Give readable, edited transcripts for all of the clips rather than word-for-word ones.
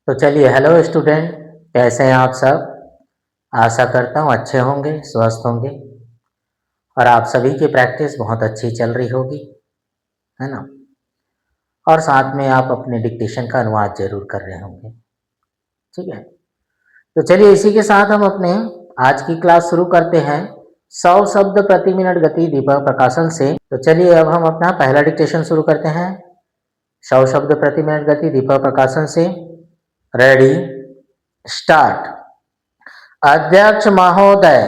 तो चलिए, hello student, कैसे हैं आप सब। आशा करता हूँ अच्छे होंगे, स्वस्थ होंगे और आप सभी की प्रैक्टिस बहुत अच्छी चल रही होगी, है ना। और साथ में आप अपने डिक्टेशन का अनुवाद जरूर कर रहे होंगे। ठीक है, तो चलिए इसी के साथ हम अपने आज की क्लास शुरू करते हैं 100 शब्द प्रति मिनट गति दीपक प्रकाशन से। तो चलिए अब हम अपना पहला डिक्टेशन शुरू करते हैं 100 शब्द प्रति मिनट गति दीपक प्रकाशन से। Ready, start. अध्यक्ष महोदय,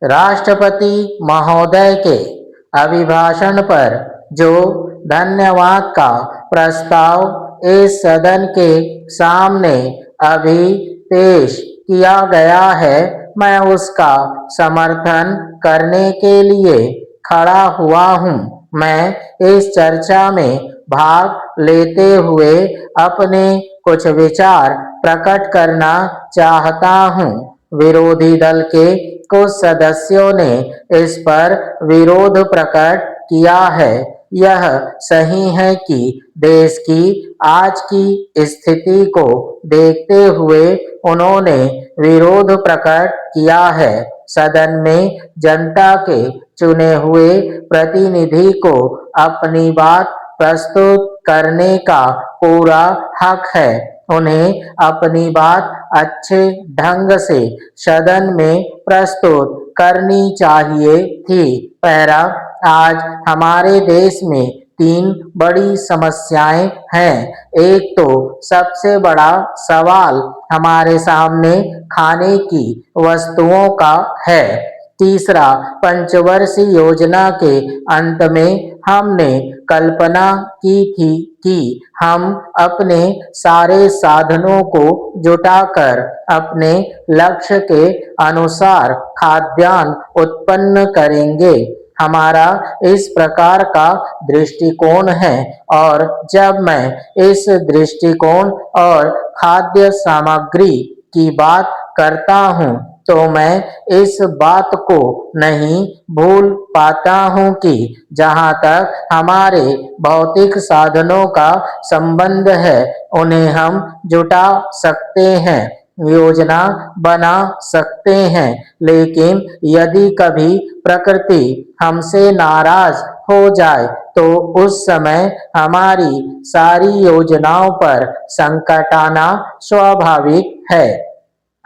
राष्ट्रपति महोदय के अभिभाषण पर जो धन्यवाद का प्रस्ताव इस सदन के सामने अभी पेश किया गया है, मैं उसका समर्थन करने के लिए खड़ा हुआ हूँ। मैं इस चर्चा में भाग लेते हुए अपने कुछ विचार प्रकट करना चाहता हूँ। विरोधी दल के कुछ सदस्यों ने इस पर विरोध प्रकट किया है। यह सही है कि देश की आज की स्थिति को देखते हुए उन्होंने विरोध प्रकट किया है। सदन में जनता के चुने हुए प्रतिनिधि को अपनी बात प्रस्तुत करने का पूरा हक है। उन्हें अपनी बात अच्छे ढंग से सदन में प्रस्तुत करनी चाहिए थी। पैरा, आज हमारे देश में 3 बड़ी समस्याएं हैं। एक तो सबसे बड़ा सवाल हमारे सामने खाने की वस्तुओं का है। तीसरा, पंचवर्षीय योजना के अंत में हमने कल्पना की थी कि हम अपने सारे साधनों को जुटाकर अपने लक्ष्य के अनुसार खाद्यान्न उत्पन्न करेंगे। हमारा इस प्रकार का दृष्टिकोण है और जब मैं इस दृष्टिकोण और खाद्य सामग्री की बात करता हूँ तो मैं इस बात को नहीं भूल पाता हूँ कि जहाँ तक हमारे भौतिक साधनों का संबंध है उन्हें हम जुटा सकते हैं, योजना बना सकते हैं, लेकिन यदि कभी प्रकृति हमसे नाराज हो जाए तो उस समय हमारी सारी योजनाओं पर संकट आना स्वाभाविक है।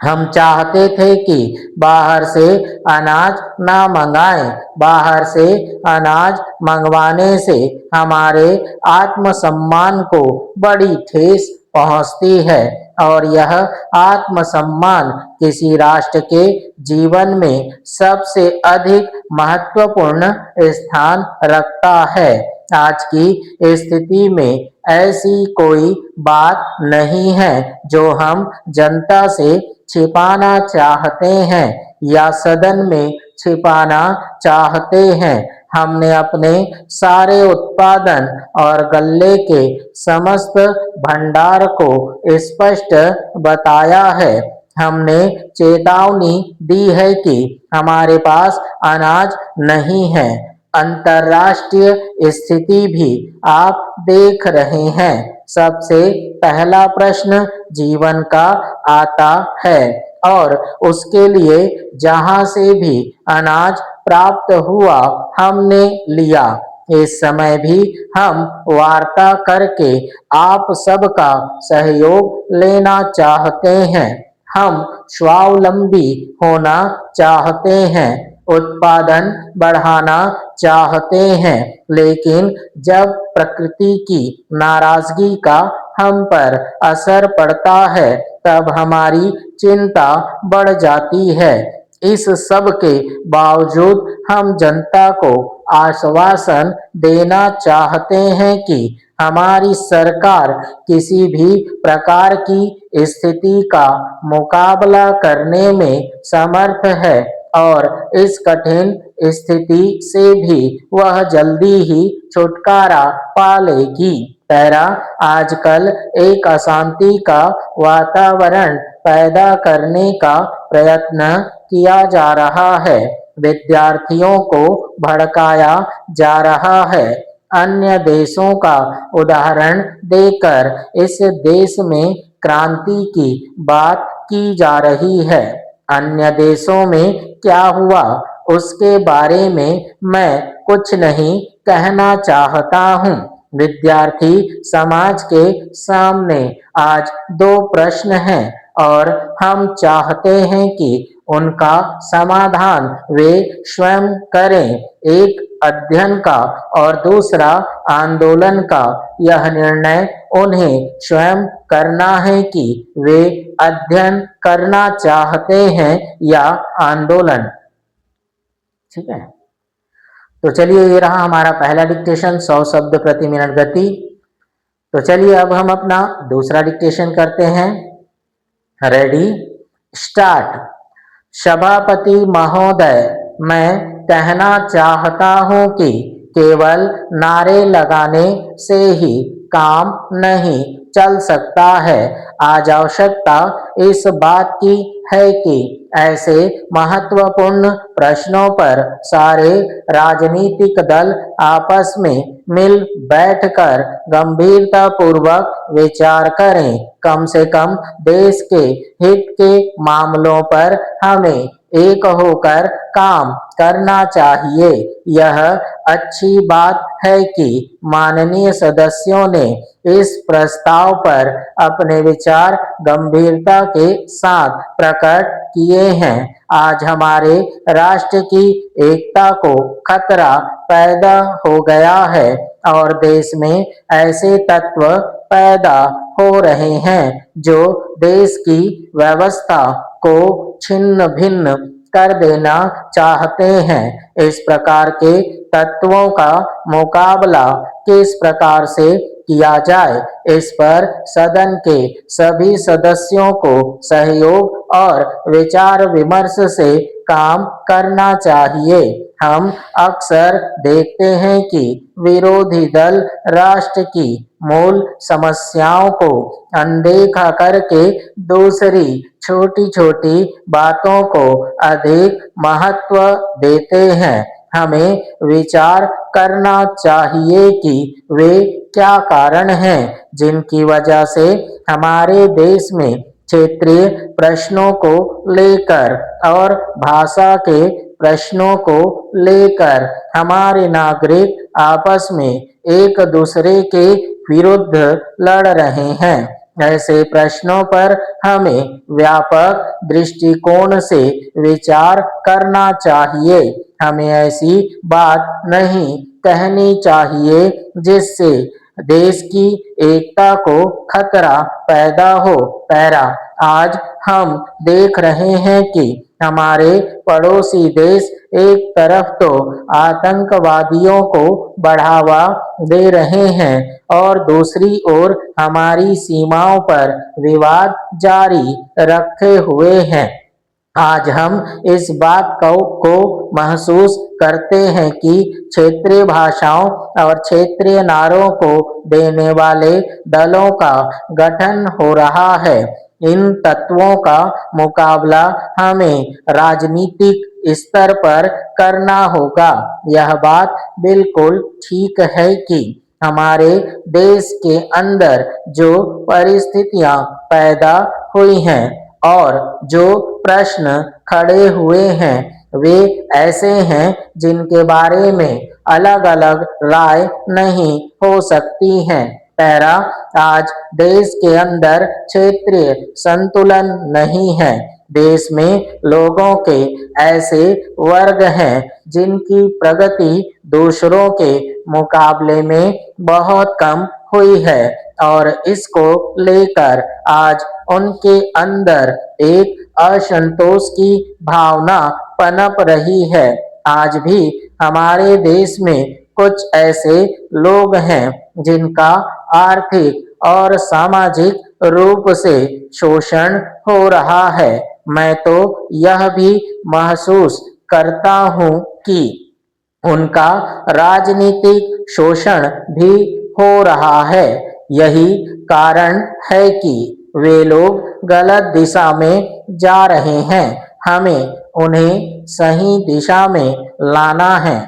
हम चाहते थे कि बाहर से अनाज ना मंगाएं। बाहर से अनाज मंगवाने से हमारे आत्मसम्मान को बड़ी ठेस पहुंचती है और यह आत्मसम्मान किसी राष्ट्र के जीवन में सबसे अधिक महत्वपूर्ण स्थान रखता है। आज की स्थिति में ऐसी कोई बात नहीं है जो हम जनता से छिपाना चाहते हैं या सदन में छिपाना चाहते हैं। हमने अपने सारे उत्पादन और गल्ले के समस्त भंडार को स्पष्ट बताया है। हमने चेतावनी दी है कि हमारे पास अनाज नहीं है। अंतर्राष्ट्रीय स्थिति भी आप देख रहे हैं। सबसे पहला प्रश्न जीवन का आता है और उसके लिए जहां से भी अनाज प्राप्त हुआ हमने लिया। इस समय भी हम वार्ता करके आप सबका सहयोग लेना चाहते हैं। हम स्वावलंबी होना चाहते हैं, उत्पादन बढ़ाना चाहते हैं, लेकिन जब प्रकृति की नाराजगी का हम पर असर पड़ता है तब हमारी चिंता बढ़ जाती है। इस सब के बावजूद हम जनता को आश्वासन देना चाहते हैं कि हमारी सरकार किसी भी प्रकार की स्थिति का मुकाबला करने में समर्थ है और इस कठिन स्थिति से भी वह जल्दी ही छुटकारा पा लेगी। पैरा, आजकल एक अशांति का वातावरण पैदा करने का प्रयत्न किया जा रहा है। विद्यार्थियों को भड़काया जा रहा है। अन्य देशों का उदाहरण देकर इस देश में क्रांति की बात की जा रही है। अन्य देशों में क्या हुआ उसके बारे में मैं कुछ नहीं कहना चाहता हूँ। विद्यार्थी समाज के सामने आज दो प्रश्न हैं और हम चाहते हैं कि उनका समाधान वे स्वयं करें। एक अध्ययन का और दूसरा आंदोलन का। यह निर्णय उन्हें स्वयं करना है कि वे अध्ययन करना चाहते हैं या आंदोलन। ठीक है, तो चलिए ये रहा हमारा पहला डिक्टेशन 100 शब्द प्रति मिनट गति। तो चलिए अब हम अपना दूसरा डिक्टेशन करते हैं। Ready, start. सभापति महोदय, मैं कहना चाहता हूं कि केवल नारे लगाने से ही काम नहीं चल सकता है। आज आवश्यकता इस बात की है कि ऐसे महत्वपूर्ण प्रश्नों पर सारे राजनीतिक दल आपस में मिल बैठकर गंभीरता पूर्वक विचार करें। कम से कम देश के हित के मामलों पर हमें एक होकर काम करना चाहिए। यह अच्छी बात है कि माननीय सदस्यों ने इस प्रस्ताव पर अपने विचार गंभीरता के साथ प्रकट किए हैं। आज हमारे राष्ट्र की एकता को खतरा पैदा हो गया है और देश में ऐसे तत्व पैदा हो रहे हैं जो देश की व्यवस्था को छिन्न भिन्न कर देना चाहते हैं। इस प्रकार के तत्वों का मुकाबला किस प्रकार से किया जाए, इस पर सदन के सभी सदस्यों को सहयोग और विचार विमर्श से काम करना चाहिए। हम अक्सर देखते हैं कि विरोधी दल राष्ट्र की मूल समस्याओं को अनदेखा करके दूसरी छोटी छोटी बातों को अधिक महत्व देते हैं। हमें विचार करना चाहिए कि वे क्या कारण हैं जिनकी वजह से हमारे देश में क्षेत्रीय प्रश्नों को लेकर और भाषा के प्रश्नों को लेकर हमारे नागरिक आपस में एक दूसरे के विरुद्ध लड़ रहे हैं। ऐसे प्रश्नों पर हमें व्यापक दृष्टिकोण से विचार करना चाहिए। हमें ऐसी बात नहीं कहनी चाहिए जिससे देश की एकता को खतरा पैदा हो। पैरा, आज हम देख रहे हैं कि हमारे पड़ोसी देश एक तरफ तो आतंकवादियों को बढ़ावा दे रहे हैं और दूसरी ओर हमारी सीमाओं पर विवाद जारी रखे हुए हैं। आज हम इस बात को महसूस करते हैं कि क्षेत्रीय भाषाओं और क्षेत्रीय नारों को देने वाले दलों का गठन हो रहा है। इन तत्वों का मुकाबला हमें राजनीतिक स्तर पर करना होगा। यह बात बिल्कुल ठीक है कि हमारे देश के अंदर जो परिस्थितियां पैदा हुई हैं और जो प्रश्न खड़े हुए हैं वे ऐसे हैं जिनके बारे में अलग अलग राय नहीं हो सकती हैं। पैरा, आज देश के अंदर क्षेत्रीय संतुलन नहीं है। देश में लोगों के ऐसे वर्ग हैं जिनकी प्रगति दूसरों के मुकाबले में बहुत कम हुई है और इसको लेकर आज उनके अंदर एक असंतोष की भावना पनप रही है। आज भी हमारे देश में कुछ ऐसे लोग हैं जिनका आर्थिक और सामाजिक रूप से शोषण हो रहा है। मैं तो यह भी महसूस करता हूँ कि उनका राजनीतिक शोषण भी हो रहा है। यही कारण है कि वे लोग गलत दिशा में जा रहे हैं। हमें उन्हें सही दिशा में लाना है।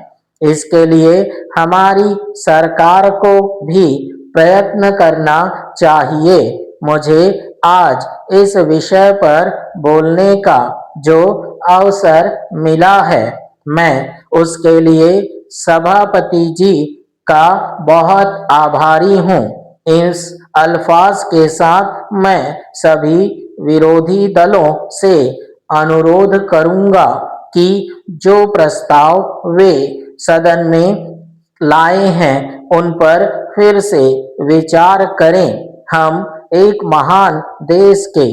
इसके लिए हमारी सरकार को भी प्रयत्न करना चाहिए। मुझे आज इस विषय पर बोलने का जो अवसर मिला है, मैं उसके लिए सभापति जी का बहुत आभारी हूँ। इस अल्फाज के साथ मैं सभी विरोधी दलों से अनुरोध करूंगा कि जो प्रस्ताव वे सदन में लाए हैं उन पर फिर से विचार करें। हम एक महान देश के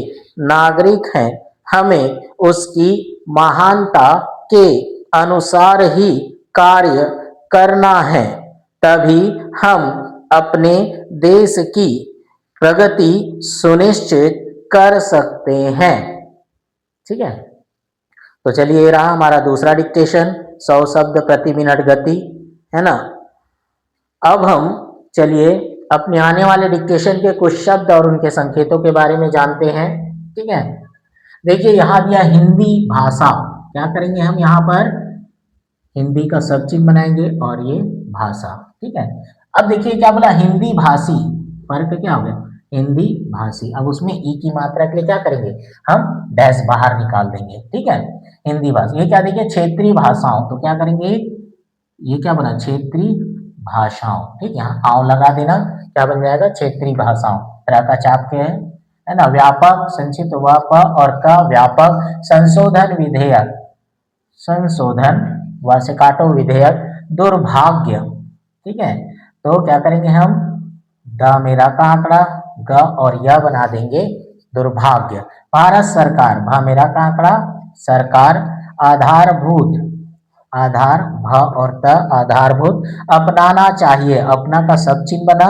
नागरिक हैं, हमें उसकी महानता के अनुसार ही कार्य करना है, तभी हम अपने देश की प्रगति सुनिश्चित कर सकते हैं। ठीक है, तो चलिए ये रहा हमारा दूसरा डिक्टेशन, 100 शब्द प्रति मिनट गति, है ना। अब हम चलिए अपने आने वाले डिक्टेशन के कुछ शब्द और उनके संकेतों के बारे में जानते हैं। ठीक है, देखिए यहाँ दिया हिंदी भाषा, क्या करेंगे हम यहाँ पर हिंदी का सब चिन्ह बनाएंगे और ये भाषा। ठीक है, अब देखिए क्या बोला, हिंदी भाषी, फर्क क्या हो गया, हिंदी भाषी। अब उसमें ई की मात्रा के लिए क्या करेंगे, हम डैश बाहर निकाल देंगे। ठीक है, हिंदी भाषा। ये क्या देखिए क्षेत्रीय भाषाओं, तो क्या करेंगे, ये क्या बना, क्षेत्रीय भाषाओं। ठीक, यहाँ आओ लगा देना, क्या बन जाएगा, क्षेत्रीय भाषाओं। तरह का चाप के है ना, व्यापक, संक्षिप्त व प और का व्यापक, संशोधन विधेयक, संशोधन व से काटो विधेयक, दुर्भाग्य। ठीक है, तो क्या करेंगे हम, द मेरा का आंकड़ा, ग और य बना देंगे दुर्भाग्य। भारत सरकार, भा मेरा का आंकड़ा, सरकार। आधारभूत, आधार भ और त आधारभूत। अपनाना चाहिए, अपना का सब चिन्ह बना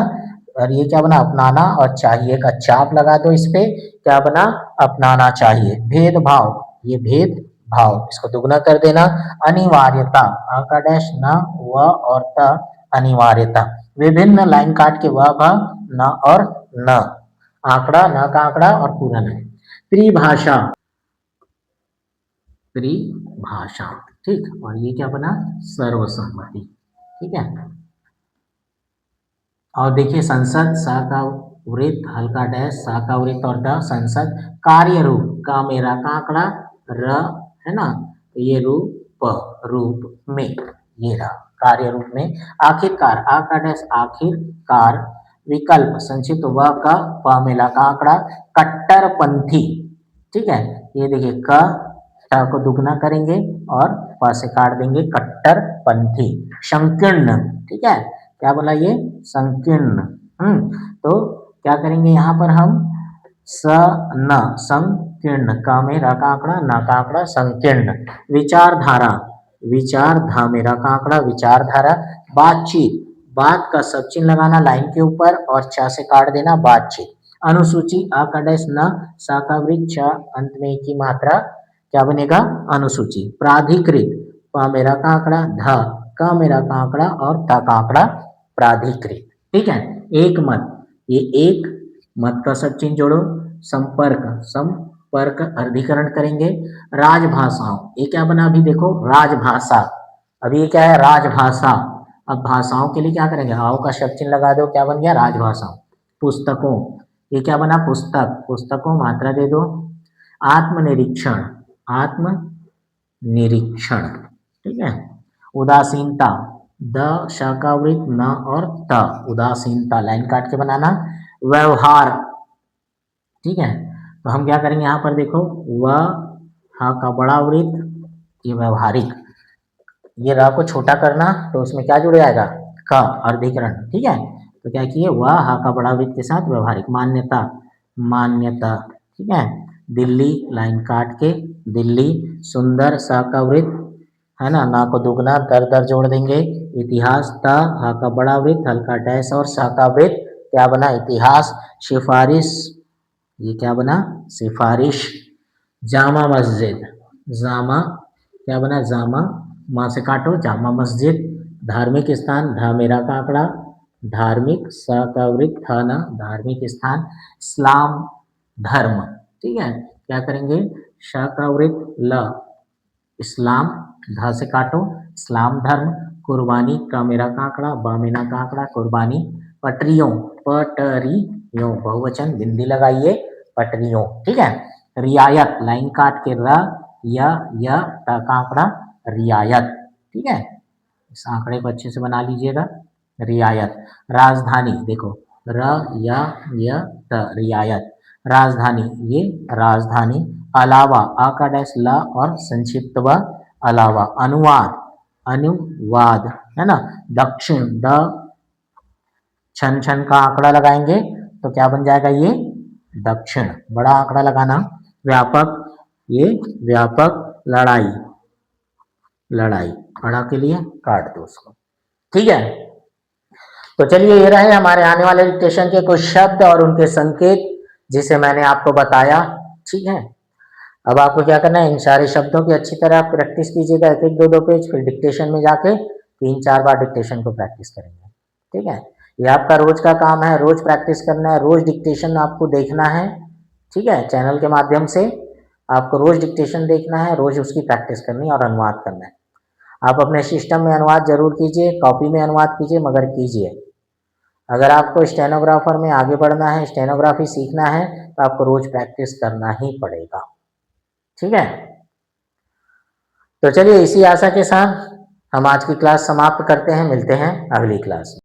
और ये क्या बना, अपनाना, और चाहिए का चाप लगा दो इस पे, क्या बना, अपनाना चाहिए। भेदभाव, ये भेद भाव, इसको दुगना कर देना। अनिवार्यता, आ का डैश, न व और त, अनिवार्यता। विभिन्न, लाइन काट के व भ न और न, आंकड़ा, न का आंकड़ा और पूरा न। त्रिभाषा, त्रिभाषा। ठीक, और ये क्या बना, सर्वसम्मति। ठीक है, और देखिए संसद, सा का वृत्त, हल्का डैश, सा का वृत्त और द, संसद। कार्य रूप, का मेरा का आंकड़ा, र, है ना, ये रूप, रूप में, ये रहा कार्य रूप में। आखिरकार, आ का डैश, आखिरकार। विकल्प, संक्षिप्त व का, प मेला का आंकड़ा। कट्टरपंथी। ठीक है, ये देखिए क को दुगना करेंगे और प से काट देंगे, कट्टरपंथी। संकीर्ण, ठीक है, क्या बोला, ये संकीर्ण। तो क्या करेंगे यहाँ पर हम, स न, संकीर्ण, का में रा का आंकड़ा, न का आंकड़ा, संकीर्ण। विचारधारा, विचार, धा में रा का आंकड़ा, विचारधारा। बातचीत, बात का सब चिन्ह लगाना लाइन के ऊपर और चा से काट देना, बातचीत। अनुसूची, आ का डैश, न, सा का वृक्ष, अंत में की मात्रा, क्या बनेगा, अनुसूची। प्राधिकृत, प मेरा का आंकड़ा, ध, का मेरा का आंकड़ा और ता का आंकड़ा, प्राधिकृत। ठीक है, एक मत, ये एक मत का सब चिन्ह जोड़ो। संपर्क, संपर्क अर्धीकरण करेंगे। राजभाषाओं, ये क्या बना, अभी देखो राजभाषा, अभी ये क्या है, राजभाषा। अब भाषाओं के लिए क्या करेंगे, आओ का शब्द चिन्ह लगा दो, क्या बन गया, राजभाषाओं। पुस्तकों, ये क्या बना, पुस्तक, पुस्तकों मात्रा दे दो। आत्मनिरीक्षण, आत्मनिरीक्षण। ठीक है, उदासीनता, द, श का वृत्त, न और त, उदासीनता, लाइन काट के बनाना। व्यवहार, ठीक है, तो हम क्या करेंगे यहाँ पर देखो, व हा का बड़ा वृत्त, ये व्यवहारिक, ये र को छोटा करना तो उसमें क्या जुड़ जाएगा, क, अर्धीकरण। ठीक है, तो क्या किए, व हा का बड़ा वृत्त के साथ व्यवहारिक। मान्यता, मान्यता। ठीक है, दिल्ली, लाइन काट के दिल्ली। सुंदर, सा का वृत्त, है ना, ना को दुगना, दर दर जोड़ देंगे। इतिहास, ता, हा का बड़ा वृत्त, हल्का डैश और सा का वृत्त, क्या बना, इतिहास। सिफारिश, ये क्या बना, सिफारिश। जामा मस्जिद, जामा, क्या बना, जामा, माँ से काटो, जामा मस्जिद। धार्मिक स्थान, धा मेरा का आंकड़ा, धार्मिक, स का वृत्त, थाना, धार्मिक स्थान। इस्लाम धर्म, ठीक है, क्या करेंगे, श का वृत्त, ल, इस्लाम, धा से काटो, इस्लाम धर्म। कुर्बानी, का मेरा का आंकड़ा, बा मेरा का आंकड़ा, कुर्बानी। पटरियों, पटरियों बहुवचन, बिंदी लगाइए, पटरियों, ठीक है। रियायत, लाइन काट के र य त का आंकड़ा रियायत, ठीक है। इस आंकड़े को अच्छे से बना लीजिएगा, रियायत। राजधानी देखो, र य त रियायत, राजधानी, ये राजधानी। अलावा, आ का डैश ल और संक्षिप्त व अलावा। अनुवाद, अनुवाद, है ना। दक्षिण, द छन छन का आंकड़ा लगाएंगे तो क्या बन जाएगा, ये दक्षिण, बड़ा आंकड़ा लगाना। व्यापक, ये व्यापक। लड़ाई, लड़ाई, बड़ा के लिए काट दो उसको, ठीक है। तो चलिए ये रहे हमारे आने वाले डिक्टेशन के कुछ शब्द और उनके संकेत जिसे मैंने आपको बताया, ठीक है। अब आपको क्या करना है, इन सारे शब्दों की अच्छी तरह प्रैक्टिस कीजिएगा, एक एक दो दो पेज, फिर डिक्टेशन में जाके 3-4 बार डिक्टेशन को प्रैक्टिस करेंगे, ठीक है। ये आपका रोज का काम है, रोज प्रैक्टिस करना है, रोज डिक्टेशन आपको देखना है, ठीक है। चैनल के माध्यम से आपको रोज डिक्टेशन देखना है, रोज उसकी प्रैक्टिस करनी है और अनुवाद करना है। आप अपने सिस्टम में अनुवाद जरूर कीजिए, कॉपी में अनुवाद कीजिए, मगर कीजिए। अगर आपको स्टेनोग्राफर में आगे बढ़ना है, स्टेनोग्राफी सीखना है, तो आपको रोज प्रैक्टिस करना ही पड़ेगा, ठीक है। तो चलिए इसी आशा के साथ हम आज की क्लास समाप्त करते हैं, मिलते हैं अगली क्लास में।